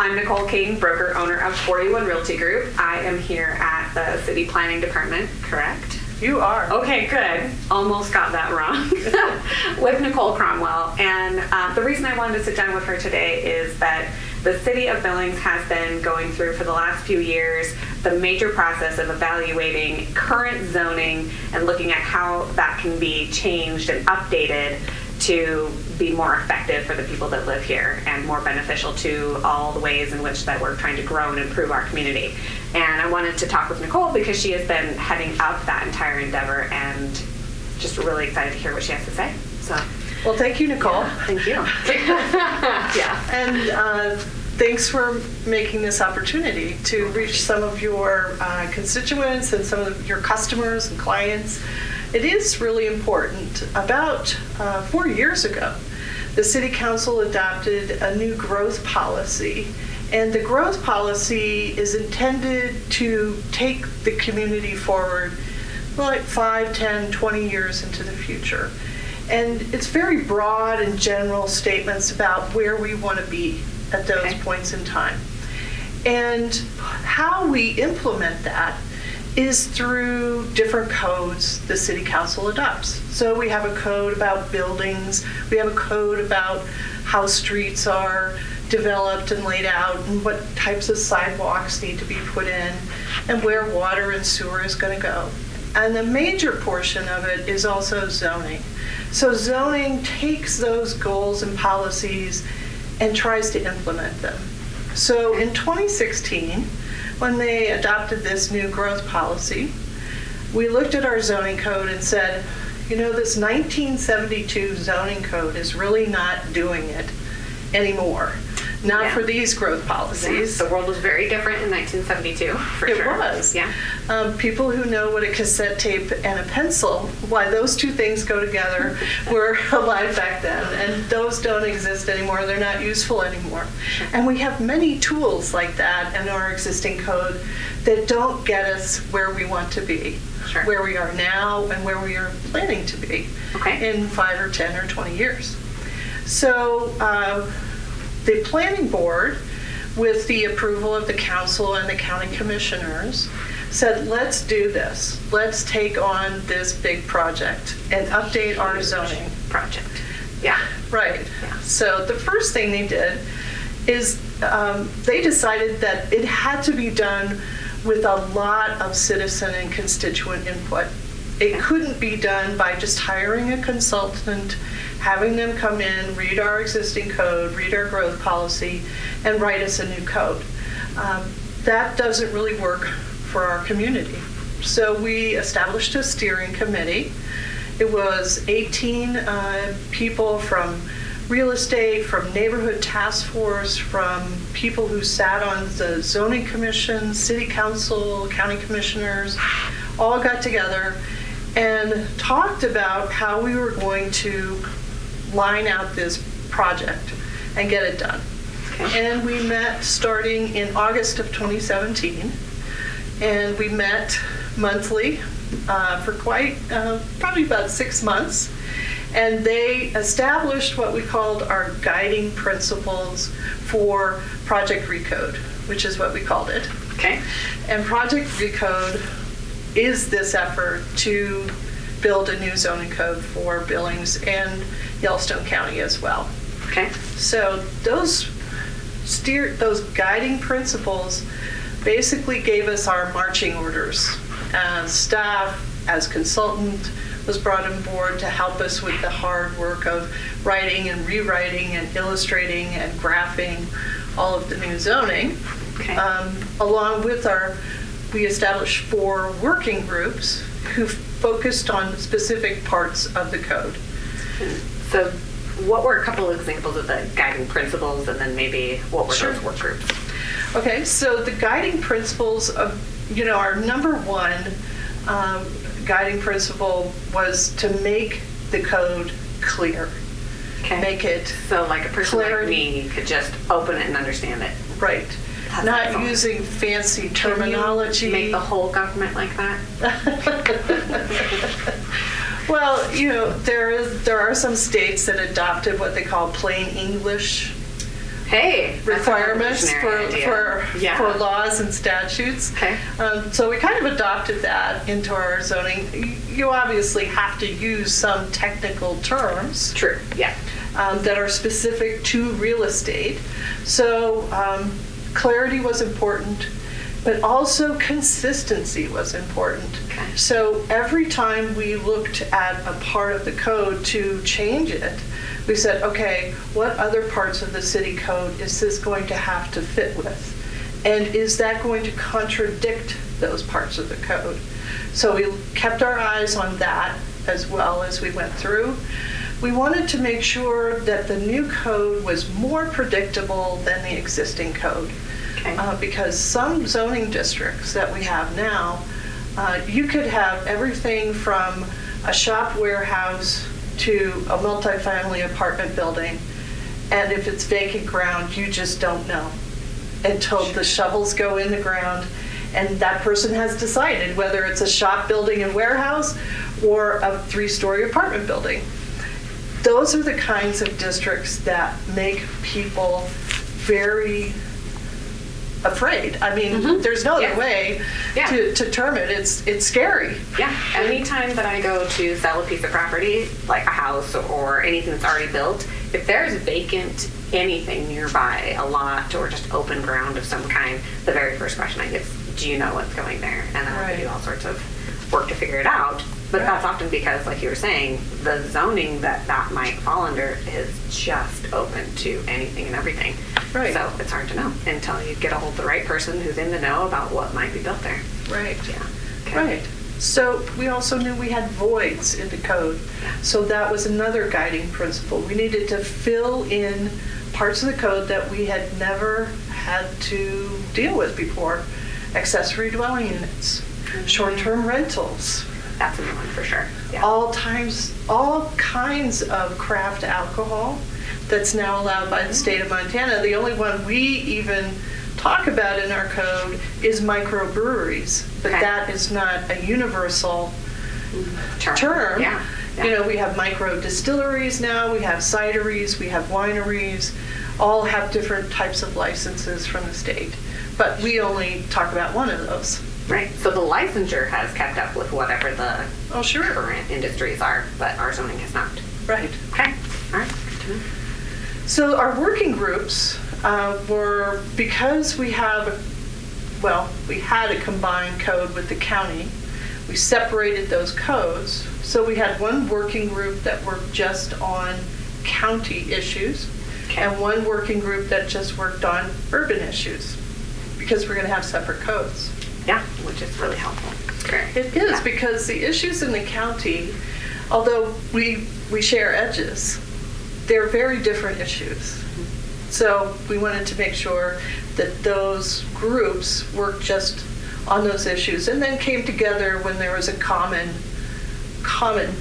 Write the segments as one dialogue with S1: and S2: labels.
S1: I'm Nicole King, broker owner of 41 Realty Group. I am here at the City Planning Department, correct?
S2: You are.
S1: Okay, good. Almost got that wrong. With Nicole Cromwell. And the reason I wanted to sit down with her today is that the City of Billings has been going through for the last few years the major process of evaluating current zoning and looking at how that can be changed and updated to be more effective for the people that live here and more beneficial to all the ways in which that we're trying to grow and improve our community. And I wanted to talk with Nicole because she has been heading up that entire endeavor and just really excited to hear what she has to say. So,
S2: well, thank you, Nicole.
S1: Yeah, thank you.
S2: Yeah. And thanks for making this opportunity to reach some of your constituents and some of your customers and clients. It is really important. About 4 years ago, the City Council adopted a new growth policy. And the growth policy is intended to take the community forward like 5, 10, 20 years into the future. And it's very broad and general statements about where we want to be at those points in time. And how we implement that is through different codes the City Council adopts. So we have a code about buildings, we have a code about how streets are developed and laid out and what types of sidewalks need to be put in and where water and sewer is going to go. And the major portion of it is also zoning. So zoning takes those goals and policies and tries to implement them. So in 2016, when they adopted this new growth policy, we looked at our zoning code and said, you know, this 1972 zoning code is really not doing it anymore. Not for these growth policies.
S1: Yeah. The world was very different in 1972, for sure.
S2: It was.
S1: Yeah.
S2: People who know what a cassette tape and a pencil, why those two things go together, were alive back then. And those don't exist anymore. They're not useful anymore. Sure. And we have many tools like that in our existing code that don't get us where we want to be.
S1: Sure.
S2: Where we are now and where we are planning to be in 5 or 10 or 20 years. So the planning board, with the approval of the council and the county commissioners, said, let's do this. Let's take on this big project and update our zoning
S1: project. Yeah.
S2: Right.
S1: Yeah.
S2: So the first thing they did is they decided that it had to be done with a lot of citizen and constituent input. It couldn't be done by just hiring a consultant, having them come in, read our existing code, read our growth policy, and write us a new code. That doesn't really work for our community. So we established a steering committee. It was 18 people from real estate, from neighborhood task force, from people who sat on the zoning commission, city council, county commissioners, all got together and talked about how we were going to line out this project and get it done. Okay. And we met starting in August of 2017, and we met monthly for quite probably about 6 months. And they established what we called our guiding principles for Project Recode, which is what we called it.
S1: Okay.
S2: And Project Recode is this effort to build a new zoning code for Billings and Yellowstone County as well.
S1: Okay.
S2: So those guiding principles basically gave us our marching orders. As staff, as consultant, was brought on board to help us with the hard work of writing and rewriting and illustrating and graphing all of the new zoning.
S1: Okay.
S2: Along with we established 4 working groups who focused on specific parts of the code.
S1: So what were a couple of examples of the guiding principles, and then maybe what were those work groups?
S2: Okay, so the guiding principles of, our number one guiding principle was to make the code clear.
S1: Okay.
S2: Make it
S1: so like a person like me could just open it and understand it.
S2: Right.
S1: That's
S2: not
S1: awesome.
S2: Using fancy terminology.
S1: Can you make the whole government like that?
S2: Well, there are some states that adopted what they call plain English
S1: Hey,
S2: requirements for
S1: Yeah.
S2: laws and statutes.
S1: Okay.
S2: So we kind of adopted that into our zoning. You obviously have to use some technical terms.
S1: True. Yeah.
S2: That are specific to real estate. So clarity was important, but also consistency was important.
S1: Okay.
S2: So every time we looked at a part of the code to change it, we said, okay, what other parts of the city code is this going to have to fit with? And is that going to contradict those parts of the code? So we kept our eyes on that as well as we went through. We wanted to make sure that the new code was more predictable than the existing code.
S1: Okay.
S2: Because some zoning districts that we have now, you could have everything from a shop warehouse to a multifamily apartment building, and if it's vacant ground, you just don't know until the shovels go in the ground and that person has decided whether it's a shop building and warehouse or a 3-story apartment building. Those are the kinds of districts that make people very afraid. I mean, there's no other way to term it. It's scary.
S1: Yeah. Anytime that I go to sell a piece of property, like a house or anything that's already built, if there's vacant anything nearby, a lot or just open ground of some kind, the very first question I get is, do you know what's going there? And then I do all sorts of work to figure it out. But that's often because, like you were saying, the zoning that might fall under is just open to anything and everything.
S2: Right.
S1: So it's hard to know until you get a hold of the right person who's in the know about what might be built there.
S2: Right.
S1: Yeah. Okay.
S2: Right. So we also knew we had voids in the code. So that was another guiding principle. We needed to fill in parts of the code that we had never had to deal with before. Accessory dwelling units, short-term rentals.
S1: That's a new one for sure. Yeah.
S2: All kinds of craft alcohol that's now allowed by the state of Montana. The only one we even talk about in our code is microbreweries, but that is not a universal term.
S1: Yeah.
S2: You know, we have micro distilleries now, we have cideries, we have wineries, all have different types of licenses from the state. But we only talk about one of those.
S1: Right. So the licensure has kept up with whatever the current industries are, but our zoning has not.
S2: Right.
S1: Okay. All right. Good to know.
S2: So our working groups were, because we had a combined code with the county, we separated those codes. So we had one working group that worked just on county issues and one working group that just worked on urban issues, because we're going to have separate codes.
S1: Yeah, which is really helpful. Great.
S2: It is, because the issues in the county, although we share edges, they're very different issues. So we wanted to make sure that those groups worked just on those issues and then came together when there was a common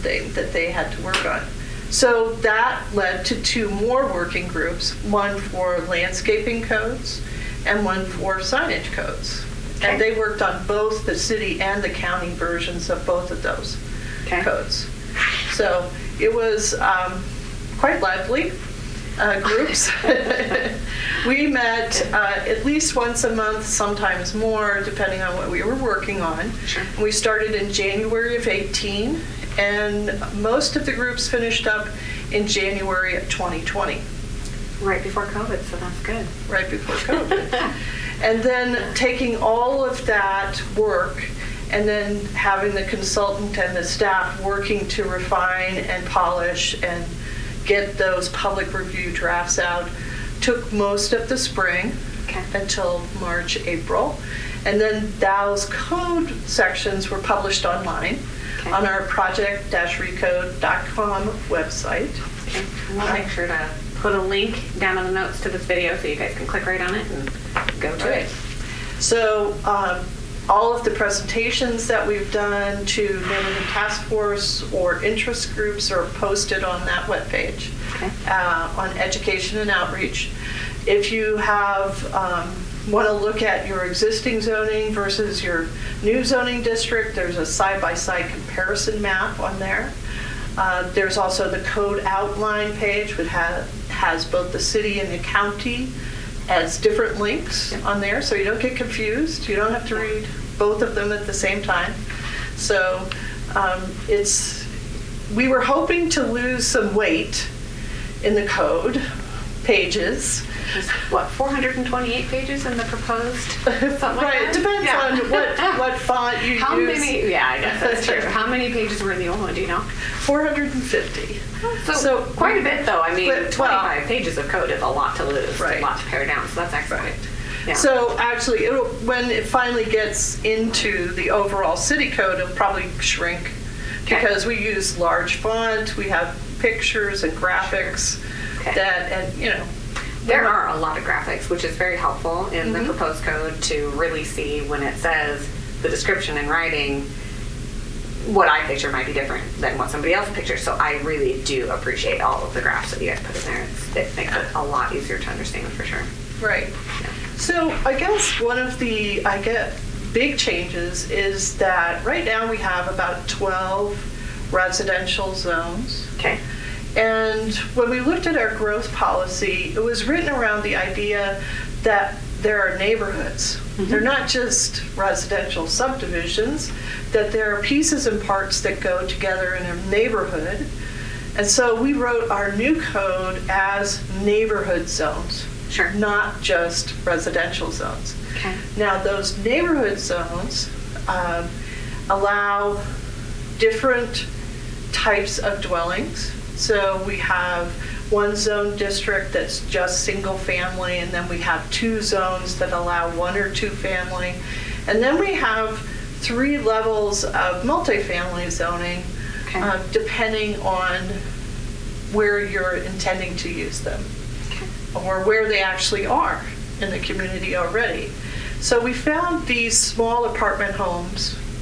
S2: thing that they had to work on. So that led to 2 more working groups, one for landscaping codes and one for signage codes. Okay. And they worked on both the city and the county versions of both of those codes. So it was quite lively groups. We met at least once a month, sometimes more, depending on what we were working on.
S1: Sure.
S2: We started in January of 18, and most of the groups finished up in January of 2020.
S1: Right before COVID, so that's good.
S2: Right before COVID. And then taking all of that work and then having the consultant and the staff working to refine and polish and get those public review drafts out took most of the spring until March, April. And then those code sections were published online on our project-recode.com website.
S1: Okay. We'll make sure to put a link down in the notes to this video so you guys can click right on it and go to it.
S2: So all of the presentations that we've done to neighborhood task force or interest groups are posted on that webpage on education and outreach. If you want to look at your existing zoning versus your new zoning district, there's a side-by-side comparison map on there. There's also the code outline page, which has both the city and the county as different links on there, so you don't get confused. You don't have to read both of them at the same time. So we were hoping to lose some weight in the code pages.
S1: What, 428 pages in the proposed? Something like
S2: Right,
S1: that?
S2: it depends on what font you
S1: How
S2: use.
S1: many? Yeah, I guess that's true. How many pages were in the old one? Do you know?
S2: 450.
S1: So quite a bit, though. I mean,
S2: but,
S1: 25 pages of code is a lot to lose,
S2: Right.
S1: a lot to pare down. So that's excellent. Yeah.
S2: So actually, when it finally gets into the overall city code, it'll probably shrink because we use large font, we have pictures and graphics
S1: There are a lot of graphics, which is very helpful in the proposed code to really see when it says the description in writing, what I picture might be different than what somebody else pictures. So I really do appreciate all of the graphs that you guys put in there. It makes it a lot easier to understand for sure.
S2: Right.
S1: Yeah.
S2: So I guess one of the big changes is that right now we have about 12 residential zones.
S1: Okay.
S2: And when we looked at our growth policy, it was written around the idea that there are neighborhoods. They're not just residential subdivisions, that there are pieces and parts that go together in a neighborhood. And so we wrote our new code as neighborhood zones.
S1: Sure.
S2: Not just residential zones.
S1: Okay.
S2: Now, those neighborhood zones allow different types of dwellings. So we have one zone district that's just single family, and then we have 2 zones that allow 1 or 2 family. And then we have 3 levels of multifamily zoning, depending on where you're intending to use them. Or where they actually are in the community already. So we found these small apartment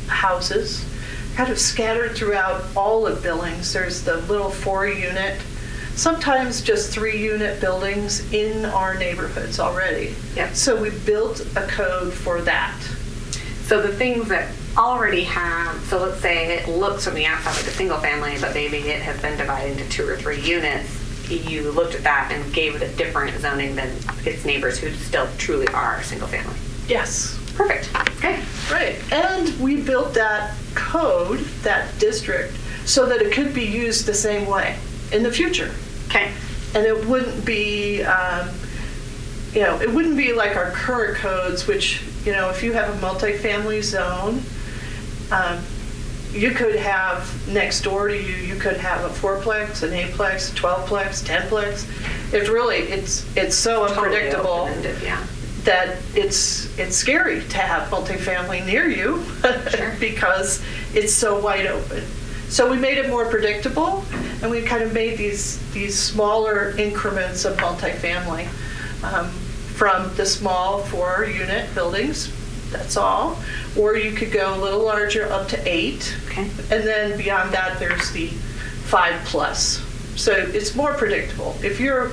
S2: houses, kind of scattered throughout all of Billings. There's the little 4-unit, sometimes just 3-unit buildings in our neighborhoods already.
S1: Yep.
S2: So we built a code for that.
S1: So the things that already have, so let's say it looks from the outside like a single family, but maybe it has been divided into 2 or 3 units. You looked at that and gave it a different zoning than its neighbors who still truly are single family.
S2: Yes.
S1: Perfect. Okay.
S2: Right. And we built that code, that district, so that it could be used the same way in the future.
S1: Okay.
S2: And it wouldn't be, it wouldn't be like our current codes, which, if you have a multifamily zone, you could have next door to you, you could have a 4-plex, an 8-plex, a 12-plex, 10-plex. It's so unpredictable
S1: Open-ended, yeah.
S2: that it's scary to have multifamily near you because it's so wide open. So we made it more predictable, and we kind of made these smaller increments of multifamily from the small 4-unit buildings. That's all. Or you could go a little larger up to 8.
S1: Okay.
S2: And then beyond that, there's the 5+. So it's more predictable. If you're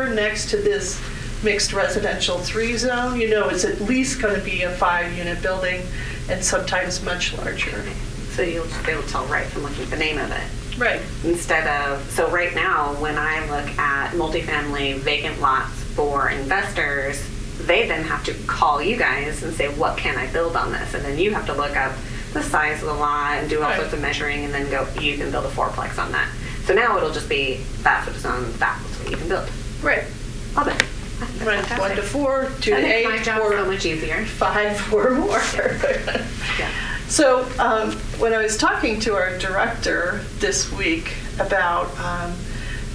S2: next to this mixed residential 3 zone, it's at least going to be a 5-unit building and sometimes much larger.
S1: So you'll just be able to tell right from looking at the name of it.
S2: Right.
S1: Instead of, so right now, when I look at multifamily vacant lots for investors, they then have to call you guys and say, what can I build on this? And then you have to look up the size of the lot and do all sorts of measuring and then go, you can build a 4-plex on that. So now it'll just be, that's what it's on, that's what you can build.
S2: Right.
S1: Love it.
S2: Right. 1 to 4, 2 to 8,
S1: that makes my job
S2: 4,
S1: so much easier.
S2: 5 or more.
S1: Yeah.
S2: So when I was talking to our director this week about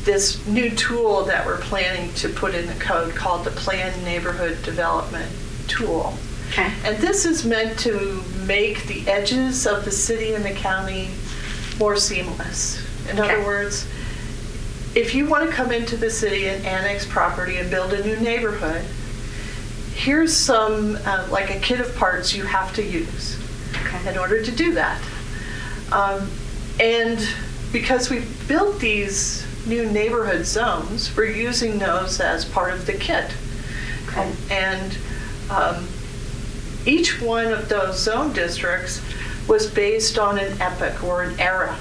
S2: this new tool that we're planning to put in the code called the Planned Neighborhood Development Tool.
S1: Okay.
S2: And this is meant to make the edges of the city and the county more seamless. In other words, if you want to come into the city and annex property and build a new neighborhood, here's some, like a kit of parts you have to use in order to do that. And because we built these new neighborhood zones, we're using those as part of the kit.
S1: Okay.
S2: And each one of those zone districts was based on an epoch or an era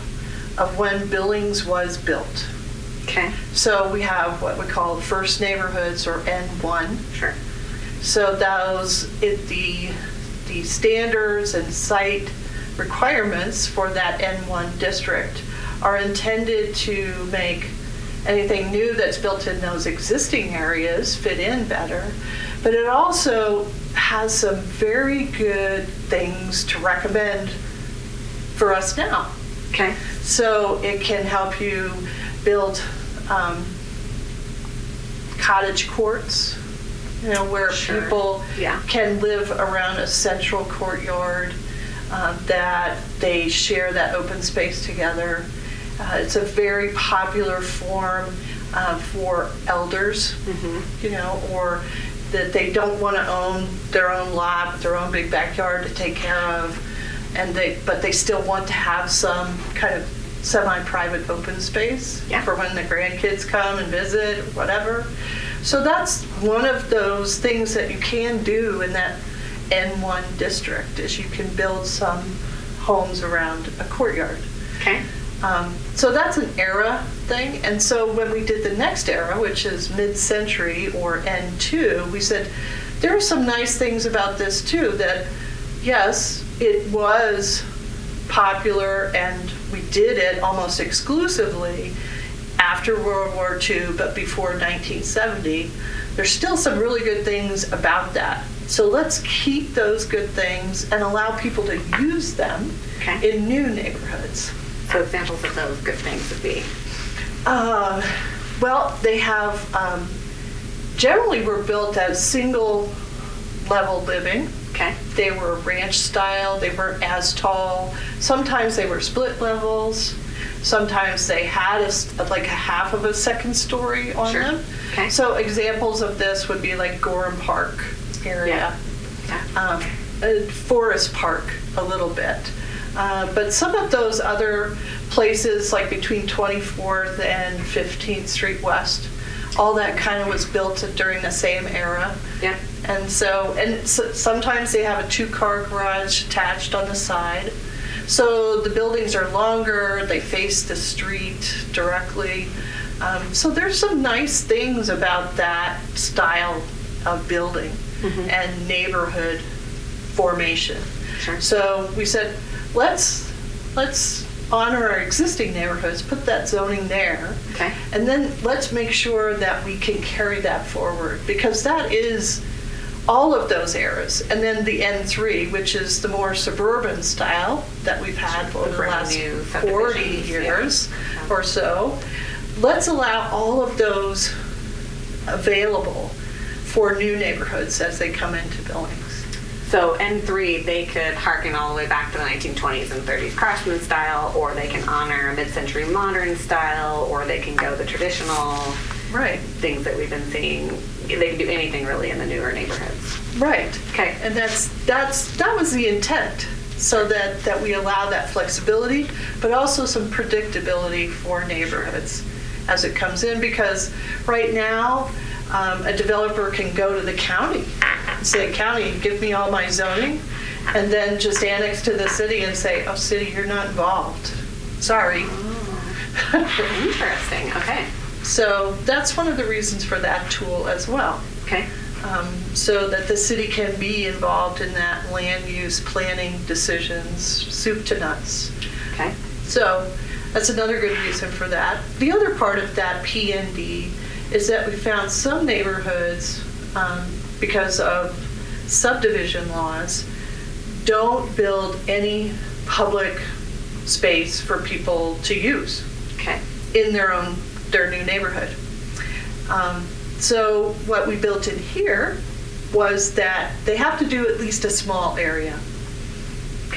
S2: of when Billings was built.
S1: Okay.
S2: So we have what we call first neighborhoods, or N1.
S1: Sure.
S2: So the standards and site requirements for that N1 district are intended to make anything new that's built in those existing areas fit in better. But it also has some very good things to recommend for us now.
S1: Okay.
S2: So it can help you build cottage courts, where
S1: Sure.
S2: people
S1: Yeah.
S2: can live around a central courtyard, that they share that open space together. It's a very popular form for elders, or that they don't want to own their own lot, their own big backyard to take care of, but they still want to have some kind of semi-private open space for when the grandkids come and visit or whatever. So that's one of those things that you can do in that N1 district, is you can build some homes around a courtyard.
S1: Okay.
S2: So that's an era thing. And so when we did the next era, which is mid-century, or N2, we said there are some nice things about this too, that yes, it was popular and we did it almost exclusively after World War II, but before 1970. There's still some really good things about that. So let's keep those good things and allow people to use them in new neighborhoods.
S1: So examples of those good things would be?
S2: Well, they have, generally were built as single level living.
S1: Okay.
S2: They were ranch style, they weren't as tall. Sometimes they were split levels. Sometimes they had like a half of a second story on them.
S1: Okay.
S2: So examples of this would be like Gorham Park area, Forest Park a little bit. But some of those other places, like between 24th and 15th Street West, all that kind of was built during the same era.
S1: Yeah.
S2: And so sometimes they have a 2-car garage attached on the side. So the buildings are longer, they face the street directly. So there's some nice things about that style of building and neighborhood formation.
S1: Sure.
S2: So we said, let's honor our existing neighborhoods, put that zoning there, and then let's make sure that we can carry that forward, because that is all of those eras. And then the N3, which is the more suburban style that we've had over the last 40 years or so. Let's allow all of those available for new neighborhoods as they come into Billings.
S1: So N3, they could harken all the way back to the 1920s and 30s craftsman style, or they can honor a mid-century modern style, or they can go the traditional things that we've been seeing. They can do anything really in the newer neighborhoods.
S2: Right.
S1: Okay.
S2: And that was the intent, so that we allow that flexibility, but also some predictability for neighborhoods as it comes in, because right now a developer can go to the county and say, county, give me all my zoning, and then just annex to the city and say, oh, city, you're not involved. Sorry.
S1: Oh. Interesting. Okay.
S2: So that's one of the reasons for that tool as well.
S1: Okay.
S2: So that the city can be involved in that land use planning decisions, soup to nuts.
S1: Okay.
S2: So that's another good reason for that. The other part of that PND is that we found some neighborhoods, because of subdivision laws, don't build any public space for people to use in their new neighborhood. So what we built in here was that they have to do at least a small area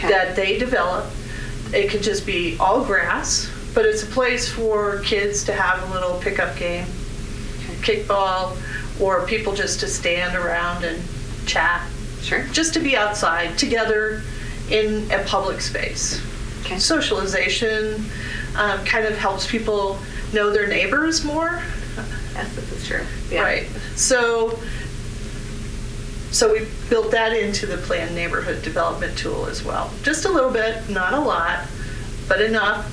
S2: that they develop. It could just be all grass, but it's a place for kids to have a little pickup game, kickball, or people just to stand around and chat.
S1: Sure. Just
S2: to be outside together in a public space.
S1: Okay.
S2: Socialization kind of helps people know their neighbors more.
S1: Yes, this is true. Yeah.
S2: Right. So we built that into the planned neighborhood development tool as well. Just a little bit, not a lot, but enough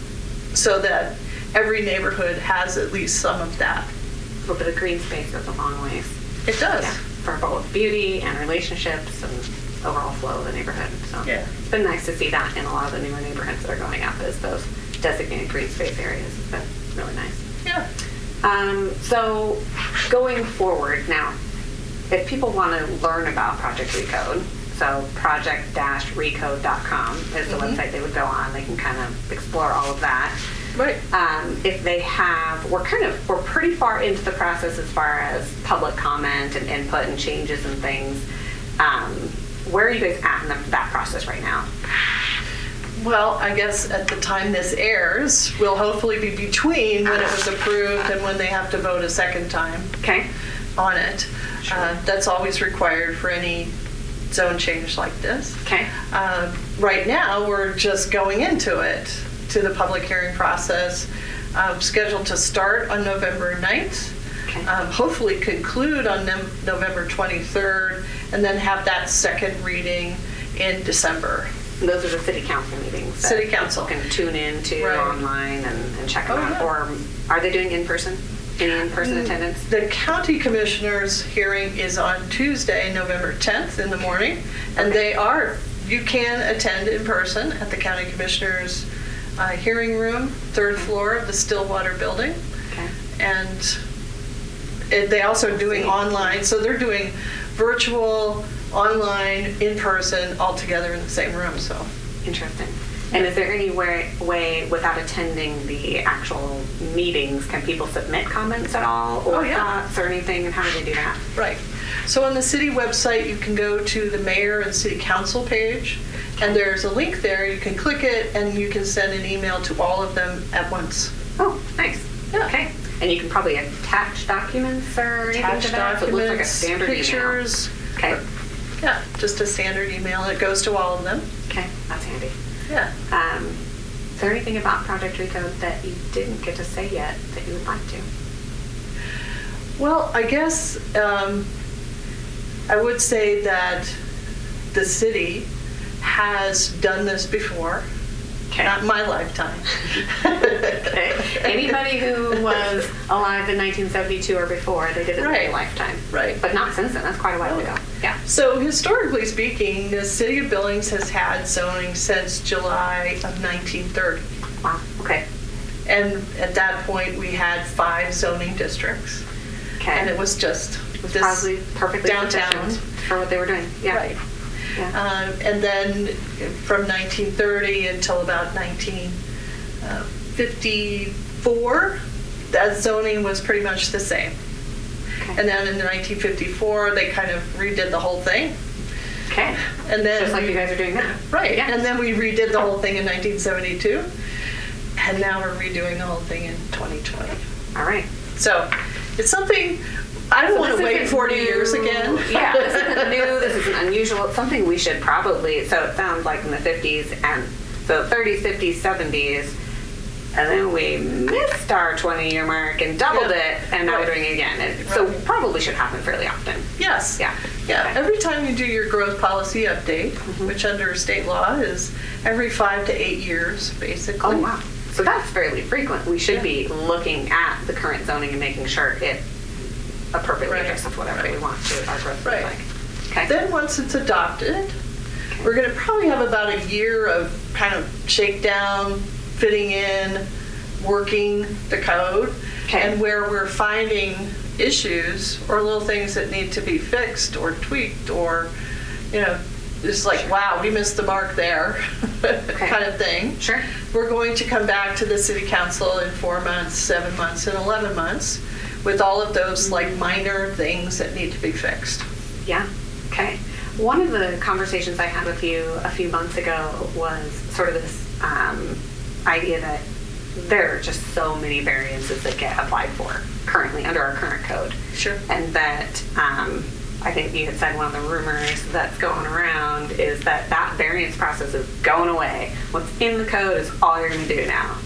S2: so that every neighborhood has at least some of that.
S1: A little bit of green space goes a long ways.
S2: It does.
S1: Yeah, for both beauty and relationships and overall flow of the neighborhood. So
S2: Yeah.
S1: it's been nice to see that in a lot of the newer neighborhoods that are going up as those designated green space areas. It's been really nice.
S2: Yeah.
S1: So going forward now, if people want to learn about Project Recode, so project-recode.com is the website they would go on. They can kind of explore all of that.
S2: Right.
S1: If they have, we're pretty far into the process as far as public comment and input and changes and things. Where are you guys at in that process right now?
S2: Well, I guess at the time this airs, will hopefully be between when it was approved and when they have to vote a second time
S1: Okay.
S2: on it.
S1: Sure.
S2: That's always required for any zone change like this.
S1: Okay.
S2: Right now, we're just going into it, to the public hearing process, scheduled to start on November 9th.
S1: Okay.
S2: Hopefully conclude on November 23rd, and then have that second reading in December.
S1: And those are the city council meetings. That
S2: City council.
S1: people can tune in to
S2: Right.
S1: online and check them
S2: Oh,
S1: out.
S2: yeah.
S1: Or are they doing in-person? Any in-person attendance?
S2: The county commissioners hearing is on Tuesday, November 10th in the morning, and
S1: Okay.
S2: you can attend in person at the county commissioners hearing room, third floor of the Stillwater building.
S1: Okay.
S2: And they also doing online, so they're doing virtual, online, in person, all together in the same room. So
S1: Interesting. And is there any way without attending the actual meetings, can people submit comments at all or
S2: Oh, yeah.
S1: thoughts or anything? And how do they do that?
S2: right. So on the city website, you can go to the mayor and city council page, and there's a link there. You can click it, and you can send an email to all of them at once.
S1: Oh, nice.
S2: Yeah.
S1: Okay. And you can probably attach documents or anything
S2: Attach
S1: to that? So it looks like a
S2: documents,
S1: standard
S2: pictures.
S1: email. Okay.
S2: Yeah, just a standard email. It goes to all of them.
S1: Okay. That's handy.
S2: Yeah.
S1: Is there anything about Project Recode that you didn't get to say yet that you would like to?
S2: Well, I guess I would say that the city has done this before.
S1: Okay.
S2: Not in my lifetime.
S1: Okay. Anybody who was alive in 1972 or before, they did it in
S2: Right.
S1: their lifetime.
S2: Right.
S1: But not since then. That's quite a while ago. Yeah.
S2: So historically speaking, the city of Billings has had zoning since July of 1930.
S1: Wow. Okay.
S2: And at that point, we had 5 zoning districts.
S1: Okay.
S2: And it was just
S1: It's
S2: this
S1: probably perfectly
S2: downtown.
S1: sufficient for what they were doing. Yeah.
S2: Right.
S1: Yeah.
S2: And then from 1930 until about 1954, that zoning was pretty much the same.
S1: Okay.
S2: And then in 1954, they kind of redid the whole thing.
S1: Okay.
S2: And then
S1: Just like you guys are doing now.
S2: Right.
S1: Yeah.
S2: And then we redid the whole thing in 1972. And now we're redoing the whole thing in 2020.
S1: All right.
S2: So it's something, I don't want to
S1: This
S2: wait
S1: isn't
S2: 40
S1: new.
S2: years again.
S1: Yeah, this isn't new, this isn't unusual. It's something we should probably, so it sounds like in the 50s and so 30s, 50s, 70s, and then we missed our 20-year mark and doubled
S2: Yeah.
S1: it, and now
S2: Right.
S1: we're doing it again. And so
S2: Right.
S1: probably should happen fairly often.
S2: Yes.
S1: Yeah.
S2: Yeah.
S1: Okay.
S2: Every time you do your growth policy update, which under state law is every 5 to 8 years, basically.
S1: Oh, wow. So that's fairly frequent. We should be looking at the current zoning and making sure it appropriately
S2: Right.
S1: addresses whatever we want to our growth to
S2: Right.
S1: look like. Okay.
S2: Then once it's adopted, we're going to probably have about a year of kind of shakedown, fitting in, working the code,
S1: Okay.
S2: and where we're finding issues or little things that need to be fixed or tweaked or, it's like, wow, we missed the mark there, kind of thing.
S1: Sure.
S2: We're going to come back to the city council in 4 months, 7 months, and 11 months with all of those like minor things that need to be fixed.
S1: Yeah. Okay. One of the conversations I had with you a few months ago was sort of this idea that there are just so many variances that get applied for currently under our current code.
S2: Sure.
S1: And that I think you had said one of the rumors that's going around is that variance process is going away. What's in the code is all you're going to do now.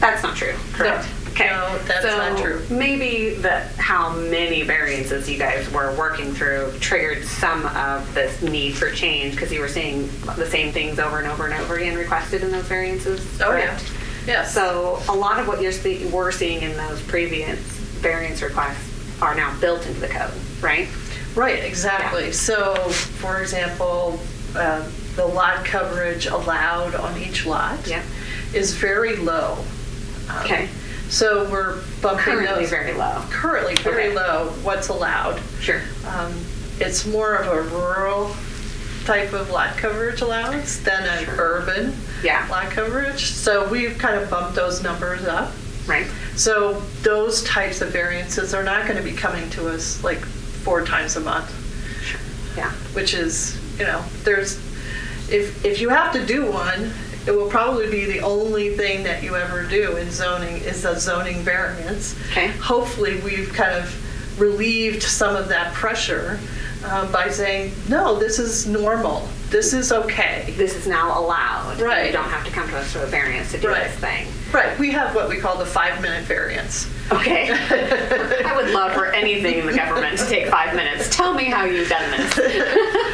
S1: That's not true, correct?
S2: No.
S1: Okay.
S2: No, that's not true.
S1: Maybe how many variances you guys were working through triggered some of this need for change because you were seeing the same things over and over and over again requested in those variances.
S2: Oh,
S1: correct?
S2: Yes.
S1: So a lot of what we're seeing in those previous variance requests are now built into the code, right?
S2: Right, exactly.
S1: Yeah.
S2: So, for example, the lot coverage allowed on each lot
S1: Yeah.
S2: is very low.
S1: Okay.
S2: So we're bumping
S1: Currently
S2: those.
S1: very low.
S2: Currently very
S1: Okay.
S2: low, what's allowed.
S1: Sure.
S2: It's more of a rural type of lot coverage allowance than an
S1: Sure.
S2: urban
S1: Yeah.
S2: lot coverage. So we've kind of bumped those numbers up.
S1: Right.
S2: So those types of variances are not going to be coming to us like 4 times a month,
S1: Sure. Yeah.
S2: which is, there's, if you have to do one, it will probably be the only thing that you ever do in zoning is a zoning variance.
S1: Okay.
S2: Hopefully we've kind of relieved some of that pressure by saying, no, this is normal. This is okay.
S1: This is now allowed.
S2: Right.
S1: You don't have to come to us for a variance to do
S2: Right.
S1: this thing.
S2: Right. We have what we call the 5-minute variance.
S1: Okay. I would love for anything in the government to take 5 minutes. Tell me how you've done this.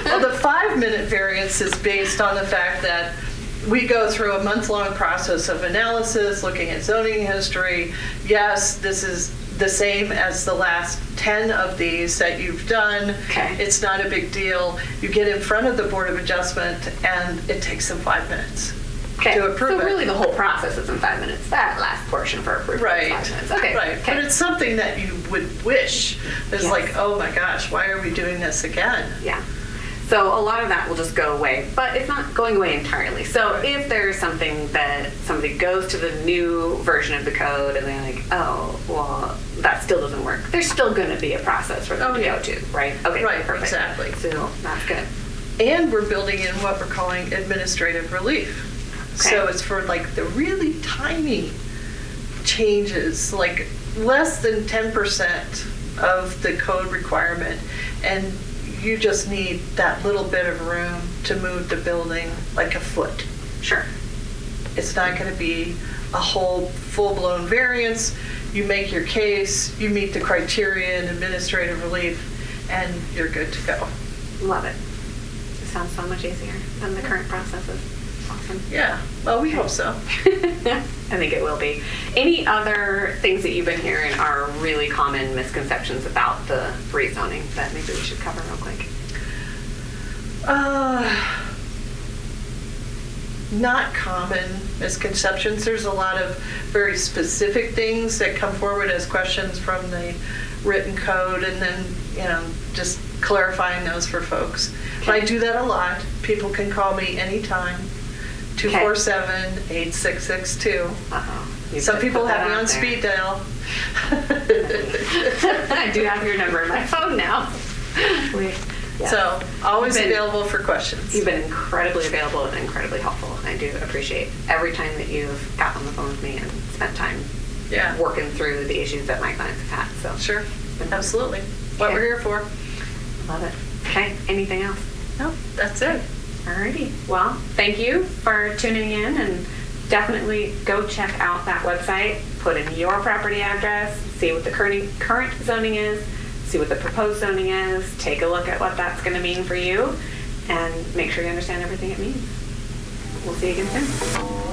S2: Well, the 5-minute variance is based on the fact that we go through a month-long process of analysis, looking at zoning history. Yes, this is the same as the last 10 of these that you've done.
S1: Okay.
S2: It's not a big deal. You get in front of the Board of Adjustment, and it takes them 5 minutes to approve
S1: so
S2: it.
S1: really the whole process is in 5 minutes. That last portion for approval
S2: Right.
S1: is 5 minutes. Okay.
S2: Right.
S1: Okay.
S2: But it's something that you would wish. It's
S1: Yes.
S2: like, oh my gosh, why are we doing this again?
S1: Yeah. So a lot of that will just go away, but it's not going away entirely. So
S2: Right.
S1: if there's something that somebody goes to the new version of the code and they're like, oh, well, that still doesn't work, there's still going to be a process for them
S2: Oh,
S1: to
S2: yeah.
S1: go to, right? Okay,
S2: Right,
S1: perfect.
S2: exactly.
S1: So that's good.
S2: And we're building in what we're calling administrative relief.
S1: Okay.
S2: So it's for like the really tiny changes, like less than 10% of the code requirement. And you just need that little bit of room to move the building like a foot.
S1: Sure.
S2: It's not going to be a whole full-blown variance. You make your case, you meet the criteria and administrative relief, and you're good to go.
S1: Love it. It sounds so much easier than the current processes. Awesome.
S2: Yeah, well, we hope so.
S1: I think it will be. Any other things that you've been hearing are really common misconceptions about the rezoning that maybe we should cover real quick?
S2: Not common misconceptions. There's a lot of very specific things that come forward as questions from the written code, and then, just clarifying those for folks. But I do that a lot. People can call me anytime. 247-8662.
S1: Uh-oh.
S2: Some people have me on speed dial.
S1: I do have your number in my phone now. Yes.
S2: So always
S1: You've been-
S2: available for questions.
S1: You've been incredibly available and incredibly helpful. I do appreciate every time that you've got on the phone with me and spent time
S2: Yeah.
S1: working through the issues that my clients have had. So
S2: Sure, absolutely. What
S1: Okay.
S2: we're here for.
S1: love it. Okay, anything else?
S2: No, that's it.
S1: Alrighty. Well, thank you for tuning in, and definitely go check out that website, put in your property address, see what the current zoning is, see what the proposed zoning is, take a look at what that's going to mean for you, and make sure you understand everything it means. We'll see you again soon.